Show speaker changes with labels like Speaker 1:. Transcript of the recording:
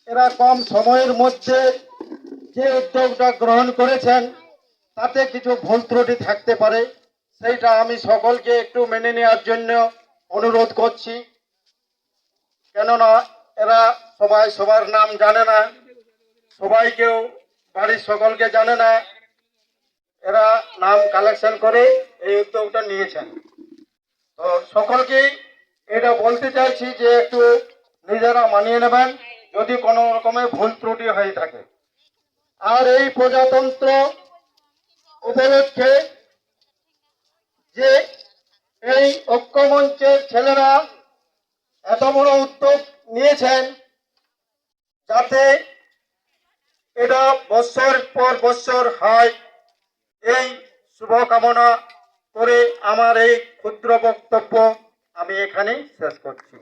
Speaker 1: এরা কম সময়ের মধ্যে যে উদ্যোগটা গ্রহণ করেছেন তাতে কিছু ভুল ত্রুটি থাকতে পারে, সেইটা আমি সকলকে একটু মেনে নেওয়ার জন্য অনুরোধ করছি। কেননা এরা সবাই সবার নাম জানে না, সবাই কেউ বাড়ির সকলকে জানে না। এরা নাম কালেকশন করে এই উদ্যোগটা নিয়েছেন। তো সকলকেই এটা বলতে চাইছি যে একটু নিজেরা মানিয়ে নেবেন যদি কোনো রকমের ভুল ত্রুটি হয়ে থাকে। আর এই প্রজাতন্ত্র উপলক্ষে যে এই ঐক্যমঞ্চের ছেলেরা এত বড় উদ্যোগ নিয়েছেন, যাতে এটা বছর পর বছর হয়, এই শুভকামনা করে আমার এই ক্ষুদ্র বক্তব্য আমি এখানেই শেষ করছি।